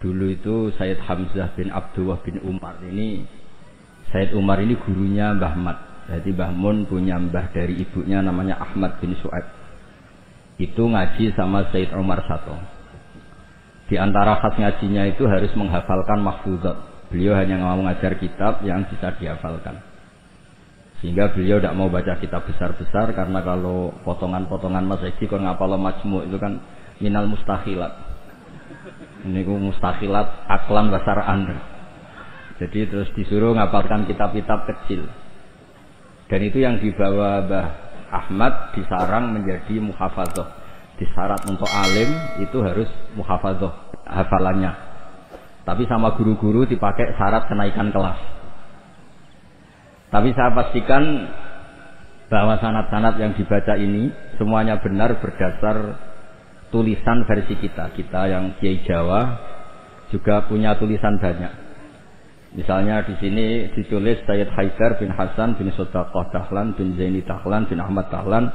Dulu itu Sayyid Hamzah bin Abdullah bin Umar ini, Sayyid Umar ini gurunya Mbah Mat. Jadi Mbah Mun punya mbah dari ibunya namanya Ahmad bin Su'aib. Itu ngaji sama Sayyid Umar Sato. Di antara khas ngajinya itu harus menghafalkan mahfuzat. Beliau hanya mau ngajar kitab yang bisa dihafalkan. Sehingga beliau tidak mau baca kitab besar-besar karena kalau potongan-potongan Mas Egi kalau ngapal majmu' itu kan minal mustahilat. Ini ku mustahilat aklan basaraan. Jadi terus disuruh ngapalkan kitab-kitab kecil. Dan itu yang dibawa Mbah Ahmad disarang menjadi muhafadzah. Disyarat untuk alim itu harus muhafadzah hafalannya. Tapi sama guru-guru dipakai syarat kenaikan kelas. Tapi saya pastikan bahwa sanad-sanad yang dibaca ini semuanya benar berdasar tulisan versi kita. Kita yang Kiai Jawa juga punya tulisan banyak. Misalnya di sini ditulis Sayyid Haidar bin Hasan bin Sodaqah Dahlan bin Zaini Dahlan bin Ahmad Dahlan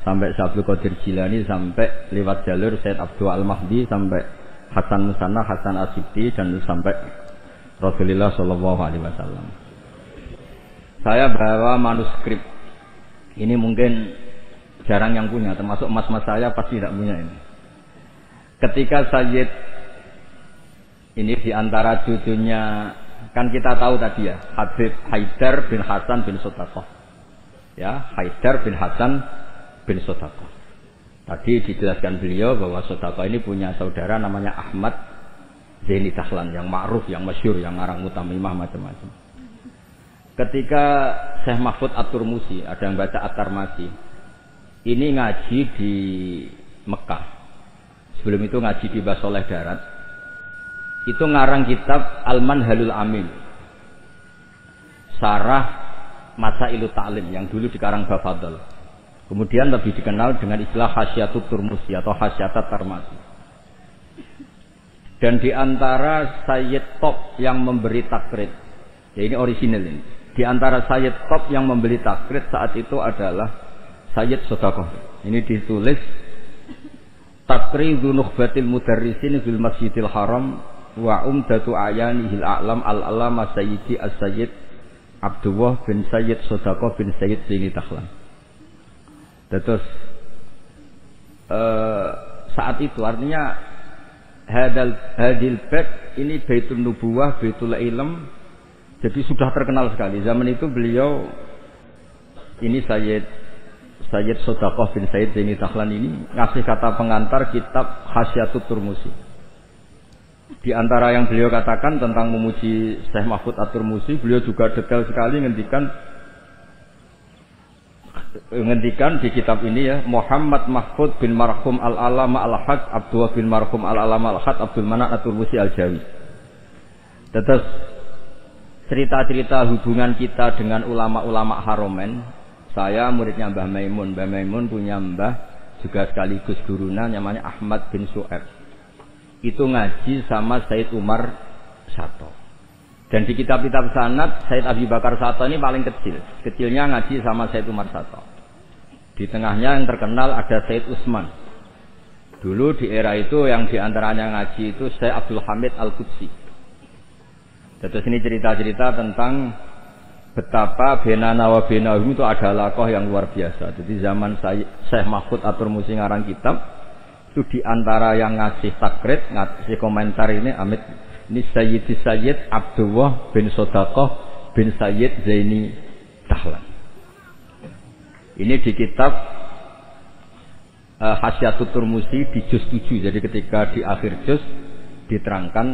sampai Syabdul Qadir Jilani sampai lewat jalur Sayyid Abdul Al-Mahdi sampai Hasan Musanna, Hasan Asyibti dan sampai Rasulullah Shallallahu Alaihi Wasallam. Saya bawa manuskrip. Ini mungkin jarang yang punya, termasuk mas-mas saya pasti tidak punya ini. Ketika Sayyid ini diantara cucunya, kan kita tahu tadi ya, Habib Haidar bin Hasan bin Sodaqah. Ya, Haidar bin Hasan bin Sodaqah. Tadi dijelaskan beliau bahwa Sodaqah ini punya saudara namanya Ahmad Zaini Dahlan yang ma'ruf, yang masyhur, yang ngarang mutamimah macam-macam. Ketika Syekh Mahfud At-Turmusi, ada yang baca At-Tarmasi, ini ngaji di Mekah. Sebelum itu ngaji di Basoleh Darat. Itu ngarang kitab Al-Manhalul Amin, Sarah Masailu Ta'lim yang dulu dikarang Bafadl. Kemudian lebih dikenal dengan istilah Hasyatut Turmusi atau Hasyatat Tarmasi. Dan di antara Sayyid Top yang memberi takrid, ya ini orisinal ini. Di antara Sayyid Top yang memberi takrid saat itu adalah Sayyid Sodaqah. Ini ditulis Takridu Nukhbatil Mudarrisin fil Masjidil Haram wa umdatu ayanihil a'lam al-alama Sayyidi as-Sayyid Abdullah bin Sayyid Sodaqah bin Sayyid Zaini Dahlan. Terus saat itu artinya hadil bait ini Baitul Nubuwah, Baitul Ilm. Jadi sudah terkenal sekali. Zaman itu beliau ini Sayyid Sodaqah bin Sayyid Zaini Dahlan ini ngasih kata pengantar kitab Hasyatut Turmusi. Di antara yang beliau katakan tentang memuji Syekh Mahfud At-Turmusi, beliau juga detail sekali ngendikan di kitab ini ya, Muhammad Mahfud bin Marhum Al-Alama Al-Haq Abdullah bin Marhum Al-Alama Al-Haq Abdul Manan At-Turmusi Al-Jawi. Terus cerita-cerita hubungan kita dengan ulama-ulama Haromen. Saya muridnya Mbah Maimun. Mbah Maimun punya mbah juga sekaligus guruna namanya Ahmad bin Su'aib. Itu ngaji sama Sayyid Umar Sato. Dan di kitab-kitab sanad Sayyid Abi Bakar Sato ini paling kecil. Kecilnya ngaji sama Sayyid Umar Sato. Di tengahnya yang terkenal ada Sayyid Utsman. Dulu di era itu yang diantaranya ngaji itu Sayyid Abdul Hamid Al-Qudsi. Terus ini cerita-cerita tentang betapa benana wa benahum itu ada lakoh yang luar biasa. Jadi zaman Syekh Mahfud At-Turmusi ngarang kitab, itu diantara yang ngasih takrid, ngasih komentar ini Amit, ini Sayyid Abdullah bin Sodaqah bin Sayyid Zaini Dahlan. Ini di kitab Hasyatut Turmusi di juz 7. Jadi ketika di akhir juz diterangkan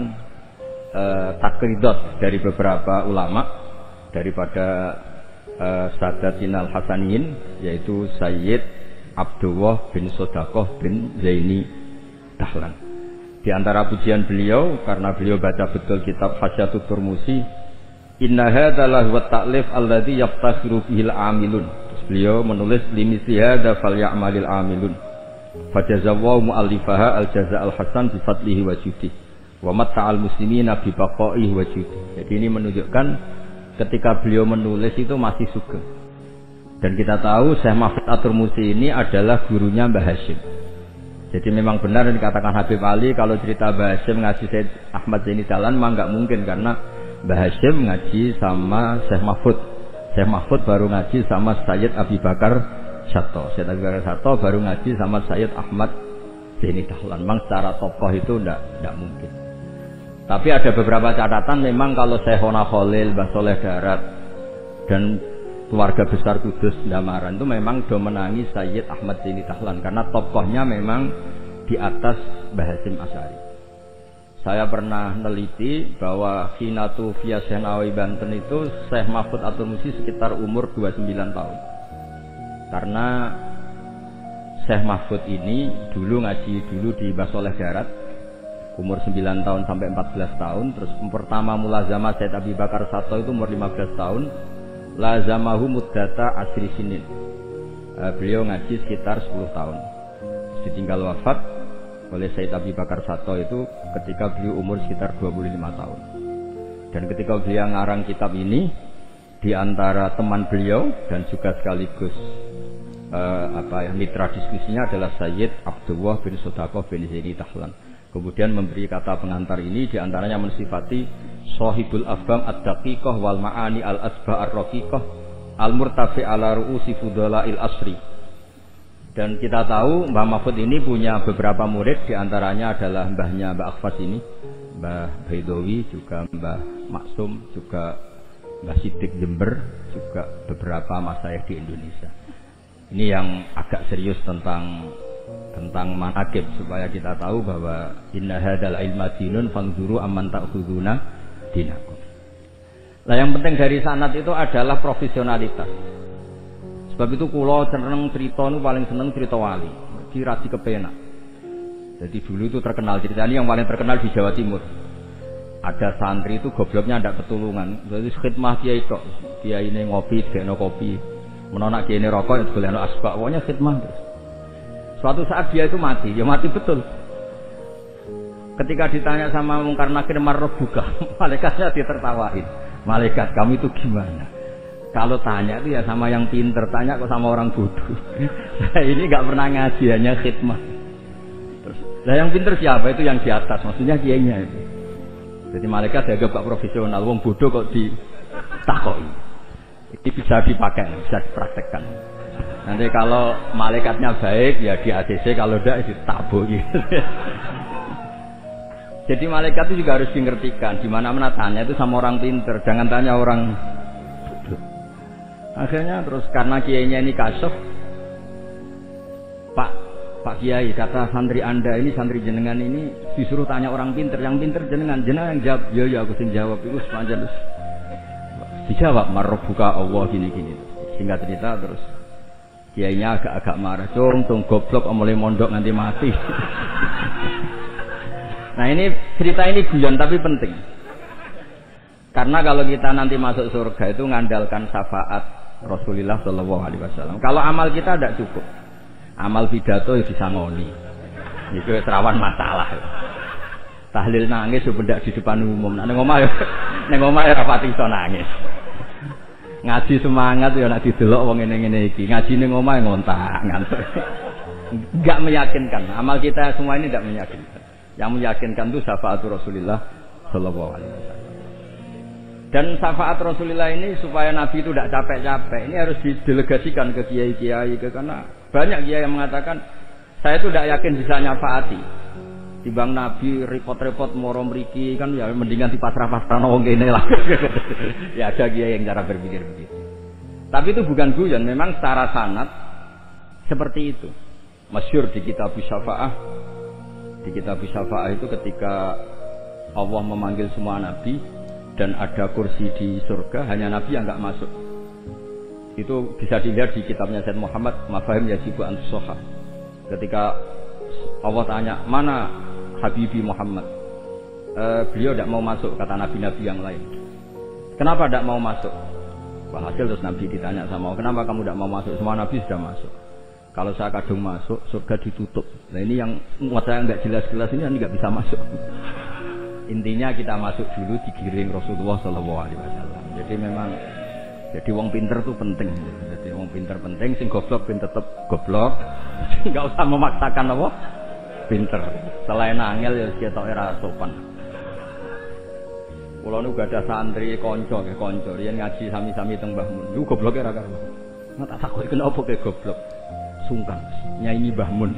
takridot dari beberapa ulama daripada Sadatinal Hasaniyin, yaitu Sayyid Abdullah bin Sodaqah bin Zaini Dahlan. Di antara pujian beliau, karena beliau baca betul kitab Hasyatut Turmusi, inna hadzalah wa ta'lif alladzi yaftakhiru bihil amilun. Terus beliau menulis limithli hadza falyamalil amilun. Fajazallahu mu'allifaha al-jaza'al hasan bi fadlihi wa judihi. Wa matta'al muslimina bi baqaihi wa judi. Jadi ini menunjukkan ketika beliau menulis itu masih sugeng. Dan kita tahu Syekh Mahfud At-Turmusi ini adalah gurunya Mbah Hasyim. Jadi memang benar yang dikatakan Habib Ali kalau cerita Mbah Hasyim ngaji Sayyid Ahmad Zaini Dahlan mah enggak mungkin karena Mbah Hasyim ngaji sama Syekh Mahfud. Syekh Mahfud baru ngaji sama Sayyid Abi Bakar Sato. Sayyid Abi Bakar Sato baru ngaji sama Sayyid Ahmad Zaini Dahlan. Memang secara tokoh itu enggak mungkin. Tapi ada beberapa catatan memang kalau Syekhona Khalil, Mbah Soleh Darat dan keluarga besar Kudus Damaran itu memang do menangi Sayyid Ahmad Zaini Dahlan karena tokohnya memang di atas Mbah Hasyim Asy'ari. Saya pernah neliti bahwa Khinatu Fiyah Syekh Nawawi Banten itu Syekh Mahfud At-Tinusi sekitar umur 29 tahun. Karena Syekh Mahfud ini dulu ngaji di Mbah Soleh Darat umur 9 tahun sampai 14 tahun, terus pertama mulazamah Sayyid Abi Bakar Sato itu umur 15 tahun. Lazamahu muddata asri sinin. Beliau ngaji sekitar 10 tahun. Ditinggal wafat oleh Sayyid Abi Bakar Sato itu ketika beliau umur sekitar 25 tahun. Dan ketika beliau ngarang kitab ini, di antara teman beliau dan juga sekaligus mitra diskusinya adalah Sayyid Abdullah bin Sodaqah bin Zaini Dahlan. Kemudian memberi kata pengantar ini diantaranya mensifati Sohibul Afham Ad-Daqiqah wal Ma'ani Al-Asba Ar-Raqiqah Al-Murtafi ala Ru'usi Fudola'il Asri. Dan kita tahu Mbah Mahfud ini punya beberapa murid, diantaranya adalah mbahnya Mbah Akhfas ini, Mbah Baidowi, juga Mbah Maksum, juga Mbah Sidik Jember, juga beberapa masyayikh di Indonesia. Ini yang agak serius tentang manaqib supaya kita tahu bahwa inna hadzal ilma dinun fanzuru amman ta'khuduna dinakum. Lah yang penting dari sanad itu adalah profesionalitas. Sebab itu kula seneng cerita nu paling seneng cerita wali. Dirasi kepenak. Jadi dulu itu terkenal cerita ini yang paling terkenal di Jawa Timur. Ada santri itu gobloknya ndak ketulungan. Jadi khidmah kiai tok. Kiai ini ngopi, dekno kopi. Menonak kiai ini rokok, golekno asbak. Pokoknya khidmah terus. Suatu saat dia itu mati, ya mati betul. Ketika ditanya sama Mungkar Nakir marrobuka, malaikatnya ditertawain. Malaikat, kamu itu gimana? Kalau tanya itu ya sama yang pinter, tanya kok sama orang bodoh. Ini nggak pernah ngaji, hanya khidmah. Terus, nah yang pinter siapa? Itu yang di atas, maksudnya kiainya itu. Jadi malaikat dianggap gak profesional, wong bodoh kok ditakoi. Ini bisa dipakai, bisa dipraktekkan. Nanti kalau malaikatnya baik ya di ACC, kalau tidak ditabuk gitu. Jadi malaikat itu juga harus dimengertikan. Di mana-mana tanya itu sama orang pinter, jangan tanya orang bodoh. Akhirnya terus karena kiainya ini kasyaf, Pak Kiai kata santri Anda ini, santri jenengan ini disuruh tanya orang pinter, yang pinter jenengan yang jawab. Ya aku sing jawab itu sepanjang terus dijawab marrobuka Allah gini-gini. Singkat cerita terus kiainya agak-agak marah, cung goblok mulai mondok nanti mati. Nah ini cerita ini guyon tapi penting. Karena kalau kita nanti masuk surga itu ngandalkan syafaat Rasulullah Shallallahu Alaihi Wasallam. Kalau amal kita tidak cukup, amal pidato disangoni, itu rawan masalah. Tahlil nangis sudah di depan umum. Neng omah ya rapati iso nangis. Ngaji semangat ya nak didelok wong ngene-ngene iki. Ngaji ning omah ngontak ngantuk. Enggak meyakinkan. Amal kita semua ini tidak meyakinkan. Yang meyakinkan itu syafaat Rasulullah sallallahu alaihi wasallam. Dan syafaat Rasulullah ini supaya Nabi itu tidak capek-capek. Ini harus didelegasikan ke kiai-kiai karena banyak kiai yang mengatakan saya itu tidak yakin bisa nyafaati. Timbang Nabi repot-repot moro mriki kan ya mendingan dipasrah-pasrahno wong kene lah. Ya ada kiai yang cara berpikir begitu. Tapi itu bukan guyon, memang secara sanad seperti itu. Masyhur di kitab Syafaah. Di kitab Syafaah itu ketika Allah memanggil semua nabi dan ada kursi di surga, hanya nabi yang enggak masuk. Itu bisa dilihat di kitabnya Sayyid Muhammad Mafahim Yajibu An-Soha. Ketika Allah tanya, mana Habibi Muhammad? Beliau tidak mau masuk, kata nabi-nabi yang lain. Kenapa tidak mau masuk? Hasil terus nabi ditanya sama Allah, kenapa kamu tidak mau masuk? Semua nabi sudah masuk. Kalau saya kadung masuk, surga ditutup. Nah ini yang muat saya nggak jelas-jelas ini nggak bisa masuk. Intinya kita masuk dulu digiring Rasulullah Shallallahu Alaihi Wasallam. Jadi memang, jadi wong pinter tuh penting. Jadi wong pinter penting, sing goblok ben tetep goblok. Nggak usah memaksakan apa pinter. Selain angel ya ketok ora sopan. Kula nu gadah santri kanca nggih kanca riyen ngaji sami-sami teng Mbah Mun. Lu gobloke ra karo. Nek tak takoki kenapa ke goblok? Sungkan. Nyanyi Mbah Mun.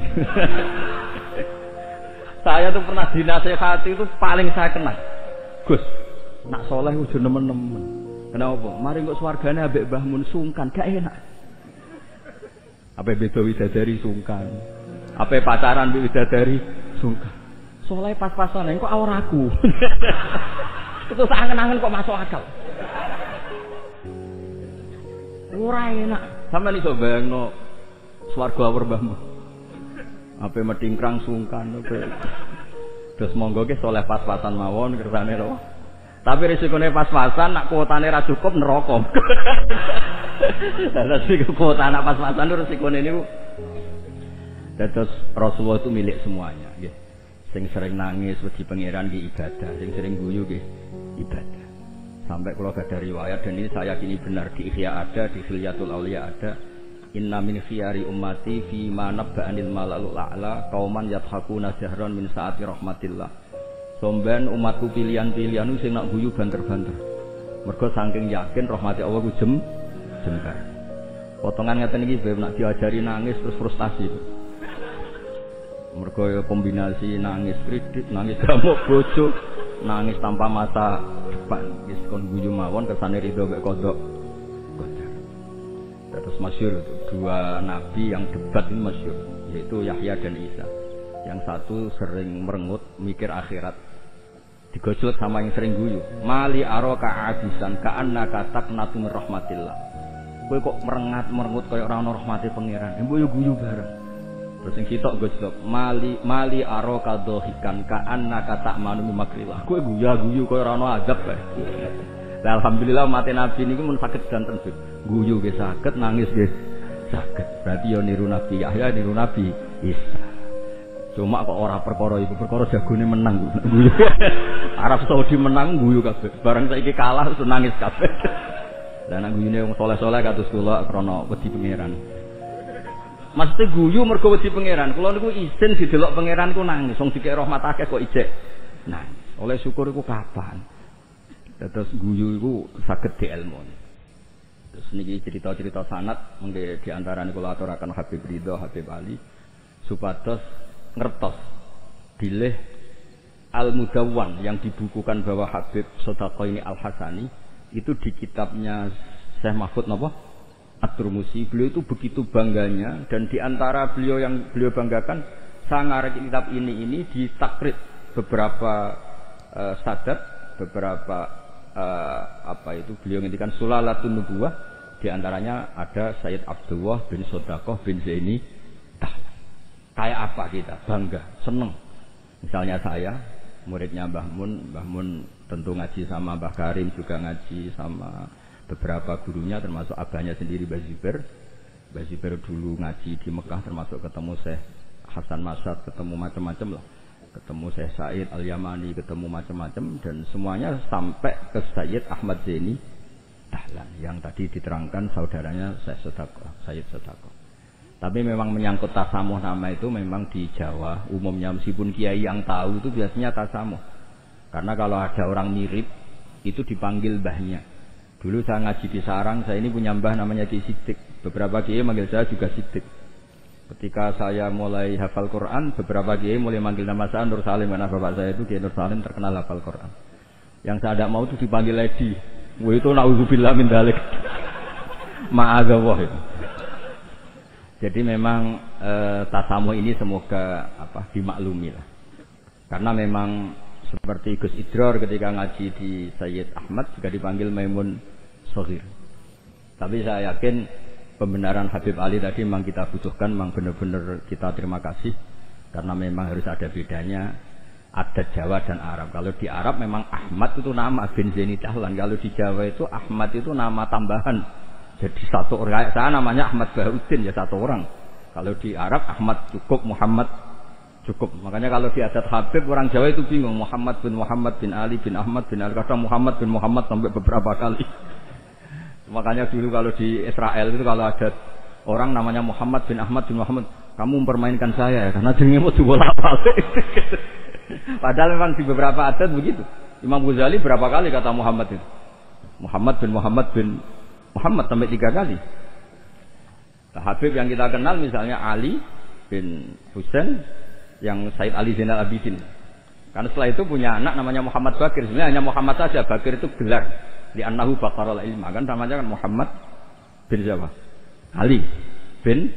Saya tuh pernah dinasehati itu paling saya kenal. Gus, nak soleh udah nemen-nemen. Kenapa? Mari kok swargane ambek Mbah Mun sungkan, gak enak. Apa beda widadari sungkan. Apa pacaran mbek widadari sungkan. Soleh pas-pasan kok ora aku. Itu angen-angen kok masuk akal. Ora enak. Sampeyan iso bayangno swarga awur Mbah Mun. Apa metingkrang sungkan apa. Terus monggo ke soleh pas-pasan mawon kersane lho. Tapi risikone pas-pasan nak kuotane ra cukup neraka. Lah sing kuota anak pas-pasan risikone niku. Dados Rasulullah itu milik semuanya nggih. Sing sering nangis wedi pangeran nggih ibadah, sing sering guyu nggih ibadah. Sampai kalau ada riwayat dan ini saya yakini benar di Ihya ada, di Khilyatul Auliya ada. Inna min khiyari ummati fi ma nabba'anil malalul a'la qauman yadhakuna jahran min saati rahmatillah. Somben umatku pilihan-pilihan sing nak guyu banter-banter. Mergo saking yakin rahmati Allah ku jembar. Potongan ngeten iki bae nak diajari nangis terus frustasi. Mergo kombinasi nangis kredit, nangis gamuk bojo, nangis tanpa masa depan. Wis kon guyu mawon kersane ridho mek kodok. Terus masyhur dua nabi yang debat ini masyhur, yaitu Yahya dan Isa. Yang satu sering merengut mikir akhirat, digojlok sama yang sering guyu. Mali aroka abisan ka'annaka taqnatu min rahmatillah. Kowe kok merengut kaya ora ana rahmate pangeran. Mbok yo guyu bareng. Terus sing sitok gojlok, mali aroka dohikan ka'annaka ta'manu min makrillah. Kowe guyu kaya ora ana azab kae. Lah alhamdulillah mate nabi niku mun saged danten guyu nggih saged, nangis nggih saged. Berarti yo niru Nabi Yahya, niru Nabi Isa. Cuma kok ora perkara iku, perkara jagone menang guyu. Arab Saudi menang guyu kabeh. Bareng saiki kalah terus nangis kabeh. Lah nek guyune wong saleh-saleh kados kula krana wedi pangeran. Mesti guyu mergo wedi pangeran. Kula niku izin didelok pangeran ku nangis. Wong dikek rahmat akeh kok ijek. Nah, oleh syukur iku kapan? Terus guyu iku saged dielmoni. Terus niki cerita-cerita sanad mengke di antarane kula aturaken Habib Ridho, Habib Ali supados ngertos bilih Al-Mudawwan yang dibukukan bahwa Habib Shadaqaini Al-Hasani itu di kitabnya Syekh Mahfud napa? At-Turmusi. Beliau itu begitu bangganya dan di antara beliau yang beliau banggakan sangar kitab ini ditakrid beberapa sadat, beberapa apa itu beliau ngendikan Sulalatun Nubuwah, di antaranya ada Sayyid Abdullah bin Sodaqah bin Zaini Dahlan. Kayak apa kita bangga, seneng. Misalnya saya muridnya Mbah Mun tentu ngaji sama Mbah Karim, juga ngaji sama beberapa gurunya termasuk abahnya sendiri Mbah Zubair dulu ngaji di Mekah, termasuk ketemu Syekh Hasan Masad, ketemu macam-macam lah. Ketemu Syekh Said Al-Yamani, ketemu macam-macam dan semuanya sampai ke Sayyid Ahmad Zaini Dahlan yang tadi diterangkan saudaranya Syekh Sodaqah. Tapi memang menyangkut tasamuh nama itu memang di Jawa umumnya meskipun kiai yang tahu itu biasanya tasamuh. Karena kalau ada orang mirip itu dipanggil mbahnya. Dulu saya ngaji di Sarang, saya ini punya mbah namanya Ki Siddiq. Beberapa kiai manggil saya juga Siddiq. Ketika saya mulai hafal Quran, beberapa kiai mulai manggil nama saya Nur Salim, karena bapak saya itu Kiai Nur Salim terkenal hafal Quran. Yang saya tidak mau itu dipanggil Lady. Wah itu naudzubillah min dzalik. Ma'adzallah itu. Jadi memang tasamuh ini semoga dimaklumi lah. Karena memang seperti Gus Idror ketika ngaji di Sayyid Ahmad juga dipanggil Maimun Shaghir. Tapi saya yakin pembenaran Habib Ali tadi memang kita butuhkan, memang benar-benar kita terima kasih karena memang harus ada bedanya adat Jawa dan Arab. Kalau di Arab memang Ahmad itu nama bin Zaini Dahlan, kalau di Jawa itu Ahmad itu nama tambahan. Jadi satu orang, saya namanya Ahmad Bahuddin ya satu orang. Kalau di Arab Ahmad cukup, Muhammad cukup. Makanya kalau di adat Habib orang Jawa itu bingung, Muhammad bin Ali bin Ahmad bin Ali, kadang Muhammad bin Muhammad sampai beberapa kali. Makanya dulu kalau di Israel itu kalau ada orang namanya Muhammad bin Ahmad bin Muhammad, kamu mempermainkan saya ya, karena jenenge mau dibolak-balik. Padahal memang di beberapa adat begitu. Imam Ghazali berapa kali kata Muhammad itu? Muhammad bin Muhammad sampai 3 kali. Nah, Habib yang kita kenal misalnya Ali bin Husain yang Said Ali Zainal Abidin. Karena setelah itu punya anak namanya Muhammad Bakir. Sebenarnya hanya Muhammad saja. Bakir itu gelar. Di annahu baqarul ilma. Kan namanya kan Muhammad bin siapa? Ali bin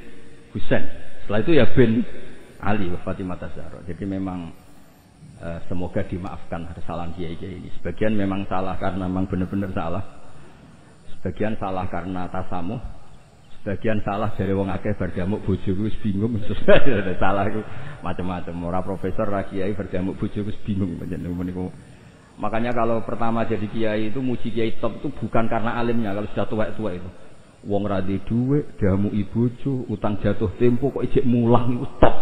Husain. Setelah itu ya bin Ali wa Fatimah Zahra. Jadi memang semoga dimaafkan kesalahan kiai-kiai ini. Sebagian memang salah karena memang benar-benar salah. Sebagian salah karena tasamuh. Sebagian salah dari wong akeh berdamuk bojoku wis bingung. Salah itu macam-macam. Ora profesor, ora kiai berdamuk bojoku wis bingung panjenengan niku. Makanya kalau pertama jadi kiai itu muji kiai top itu bukan karena alimnya. Kalau sudah tua-tua itu wong ra duwe dhuwit, damuki bojo, utang jatuh tempo kok ijek mulang itu top.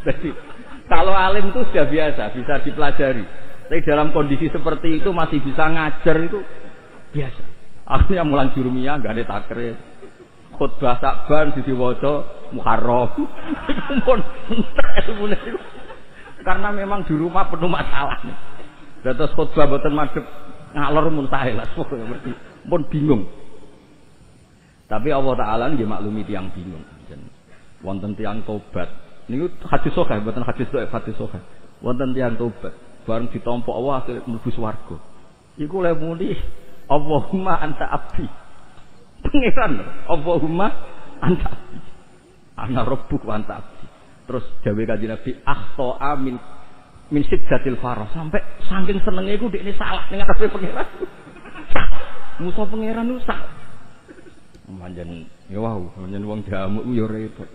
Jadi kalau alim itu sudah biasa, bisa dipelajari. Tapi dalam kondisi seperti itu masih bisa ngajar itu biasa. Akhirnya mulang jurumiyah enggak ada takrif. Khutbah Sa'ban diwaca Muharram. Karena memang di rumah penuh masalah. Terus khutbah mboten madhep ngalor muntahe lah pun bingung. Tapi Allah Taala nggih maklumi tiyang bingung. Wonten tiyang tobat. Niku hadis sahih, mboten hadis dhaif, hadis sahih. Wonten tiyang tobat, bareng ditampa Allah akhire mlebu swarga. Iku le muni Allahumma anta abdi. Pengiran Allahumma anta abdi. Ana rabbuk wa anta abdi. Terus dawuh Kanjeng Nabi akhta amin min siddatil farah, sampai saking senenge iku dekne salah ning ngarepe pengiran. Musa pengiran ku salah. Manjen ya wow, manjen wong jamuk yo repot.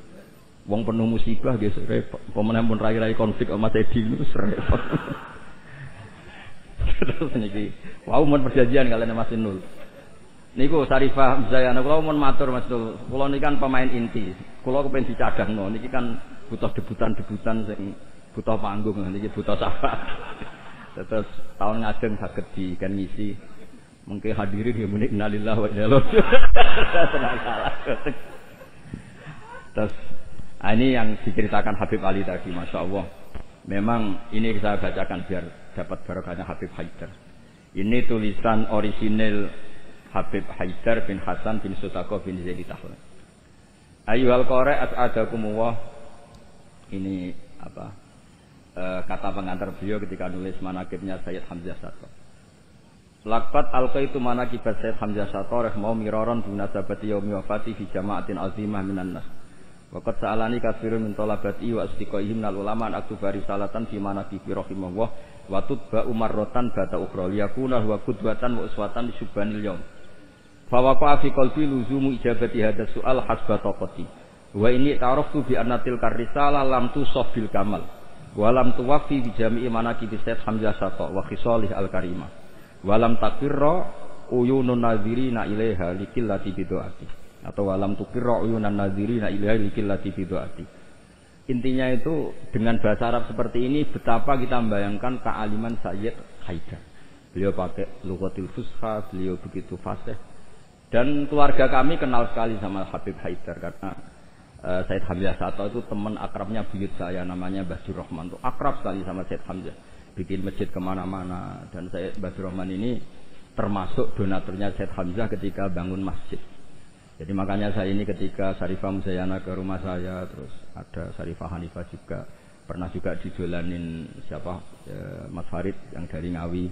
Wong penuh musibah nggih repot. Pemenang pun rai-rai konflik sama Teddy niku repot. Terus niki, wau mun perjanjian kalian Mas Nul. Niku Sarifah Zayana kula mun matur Mas Nul. Kula niki kan pemain inti. Kula kepen dicadangno. Niki kan butuh debutan-debutan sing butuh panggung, niki butuh sapa. Terus tahun ngajeng saged dikan ngisi. Mungkin hadirin ya muni innalillahi wa inna ilaihi raji'un. Terus ini yang diceritakan Habib Ali tadi, Masya Allah. Memang ini saya bacakan biar dapat barokahnya Habib Haidar. Ini tulisan orisinil Habib Haidar bin Hasan bin Sutaqo bin Zaidi Tahun. Ayyuhal qari as'adakumullah. Ini apa? Kata pengantar beliau ketika nulis manaqibnya Sayyid Hamzah Sato. Laqad alqaitu manaqibat Sayyid Hamzah Sato rahimahullah miraran binasabati yaumi wafati fi jama'atin azimah minan nas. Waqad sa'alani katsirun min talabati wa asdiqaihim minal ulama an aktuba risalatan fi manaqibi rahimahullah wa tutba umarratan bata ukhra liyakuna huwa qudwatan wa uswatan li subhanil yaum. Fa waqa fi qalbi luzumu ijabati hadha su'al hasba taqati. Wa inni ta'araftu bi anna tilka risalah lam tusaf bil kamal wa lam tuwaffi bi jami'i manaqibi Sayyid Hamzah Sato wa khisalih al-karimah. Wa lam taqirra uyunun nadhirina ilaiha likillati bidu'ati. Atau walam tukirra uyunan nadhirina ilaiha likillati bidu'ati. Intinya itu dengan bahasa Arab seperti ini betapa kita membayangkan kealiman Sayyid Haidar. Beliau pakai lughatil fusha, beliau begitu fasih. Dan keluarga kami kenal sekali sama Habib Haidar karena Sayyid Hamzah Sato itu teman akrabnya buyut saya namanya Basir Rahman. Itu akrab sekali sama Sayyid Hamzah. Bikin masjid kemana-mana. Dan Sayyid Basir Rahman ini termasuk donaturnya Sayyid Hamzah ketika bangun masjid. Jadi makanya saya ini ketika Sarifah Muzayana ke rumah saya, terus ada Sarifah Hanifah juga, pernah juga didolanin siapa Mas Farid yang dari Ngawi.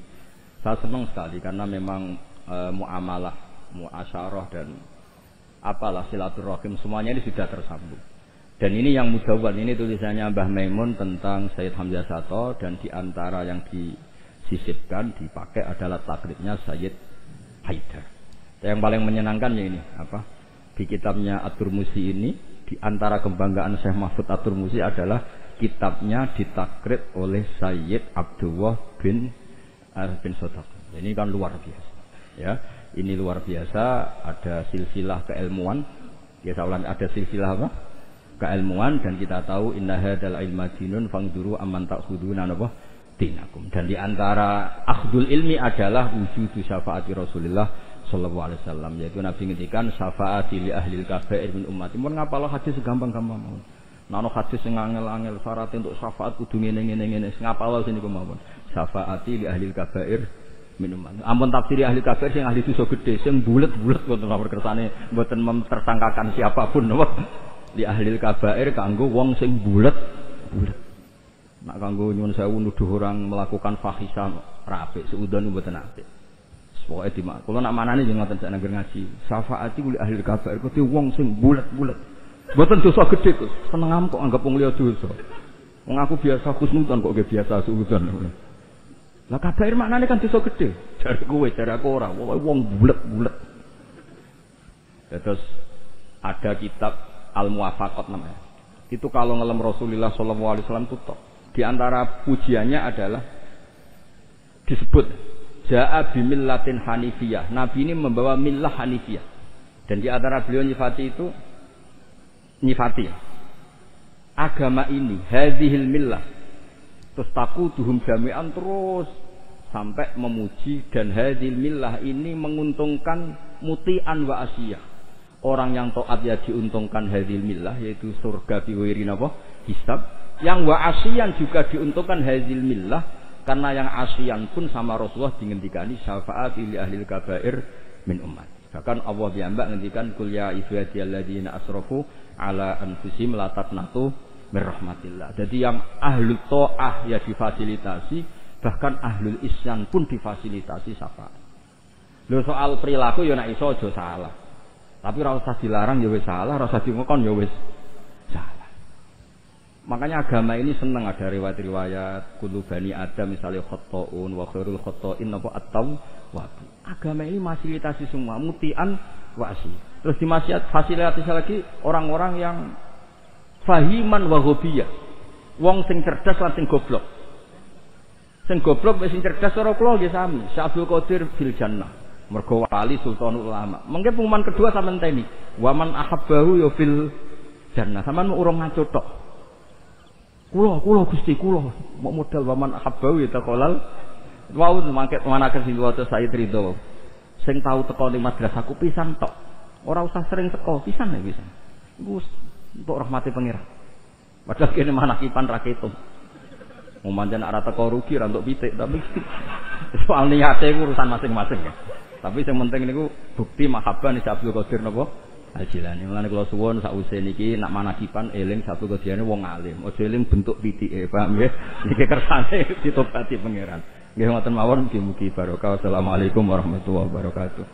Saya senang sekali karena memang muamalah, muasyarah dan apalah silaturahim semuanya ini sudah tersambung. Dan ini yang mudawwan, ini tulisannya Mbah Maimun tentang Sayyid Hamzah Sato dan diantara yang disisipkan dipakai adalah takribnya Sayyid Haidar. Yang paling menyenangkan ya ini apa? Di kitabnya At-Turmusi ini di antara kebanggaan Syekh Mahfud At-Turmusi adalah kitabnya ditakrib oleh Sayyid Abdullah bin Sotaq. Ini kan luar biasa. Ya, ini luar biasa. Ada silsilah keilmuan. Ya, saya ulang, ada silsilah apa? Keilmuan dan kita tahu inna hadzal ilma dinun fangduru amman ta'khuduna apa? Dinakum. Dan di antara akhdul ilmi adalah wujudu syafaati Rasulullah sallallahu alaihi wasallam, yaitu Nabi ngendikan syafaati li ahlil kaba'ir min ummati. Mun ngapal hadis segampang-gampang mawon. Nek ana hadis sing angel-angel syarat untuk syafaat kudu ngene-ngene ngapal sing niku mawon. Syafaati li ahlil kaba'ir min ummati. Ampun tafsir ahli kaba'ir sing ahli dosa gedhe sing bulet-bulet wonten nomor kersane mboten memtersangkakan siapapun napa. Li ahlil kaba'ir kanggo wong sing bulet-bulet. Nak kanggo nyuwun sewu nuduh orang melakukan fahisah ra apik, seudon mboten apik. Pokoke dimak. Kula nak manane yo ngoten sak nang ngaji. Syafaati kuli ahli kabair kuwi wong sing bulet-bulet. Mboten dosa gedhe kok. Senengam kok anggap wong liya dosa. Wong aku biasa khusnudan kok ge biasa seudon. Lah kabair maknane kan dosa gedhe. Jare kowe, jare aku ora. Wong bulet-bulet. Terus ada kitab Al-Muwafaqat namanya. Itu kalau ngelem Rasulullah sallallahu alaihi wasallam tutup. Di antara pujiannya adalah disebut Ja'a bimillatin hanifiyah. Nabi ini membawa millah hanifiyah. Dan di antara beliau nyifati itu agama ini hadhil millah. Terus taquduhum jami'an terus sampai memuji dan hadhil millah ini menguntungkan muti'an wa asiyah. Orang yang taat ya diuntungkan hadhil millah yaitu surga biwiri napa? Hisab. Yang wa asyian juga diuntungkan hadhil millah karena yang asyian pun sama Rasulullah dingendikani syafaat li ahlil kabair min ummat. Bahkan Allah piyambak ngendikan kul ya ibadiyalladzina asrafu ala anfusihim la taqnatu mir rahmatillah. Jadi yang ahlul taah ya difasilitasi, bahkan ahlul isyan pun difasilitasi syafaat. Lho soal perilaku ya nek iso aja salah. Tapi ora usah dilarang ya wis salah, ora usah dingokon ya wis salah. Makanya agama ini senang ada riwayat-riwayat kullu bani Adam misalnya khata'un wa khairul khata'in apa at-tawwab. Agama ini fasilitasi semua mutian wa asyi. Terus fasilitasi lagi orang-orang yang fahiman wa ghobiyah. Wong sing cerdas lan sing goblok. Sing goblok wis sing cerdas ora kula nggih sami. Syabul Qadir fil jannah. Mergo wali sultanul ulama. Mengke pengumuman kedua sampean teni. Wa man ahabbahu ya fil jannah. Sampean mau urung ngaco tok. Kula Gusti kula mau modal waman ahabbahu ya taqalal wau mangke manaken sing waca Said Ridho sing tau teko ning madrasahku pisan tok ora usah sering teko pisan ya pisan iku untuk rahmati pangeran padahal kene manakipan ra ketung manjen ora teko rugi ra entuk pitik tapi soal niate iku urusan masing-masing ya tapi sing penting niku bukti mahabbah ni Abdul Qadir napa Al-Jilani. Mulane kula suwun sakwise niki nak manakipan eling satu kejadiane wong alim. Aja eling bentuk pitike, paham nggih? Niki kersane ditobati pangeran. Nggih ngoten mawon mugi-mugi barokah. Wassalamualaikum warahmatullahi wabarakatuh.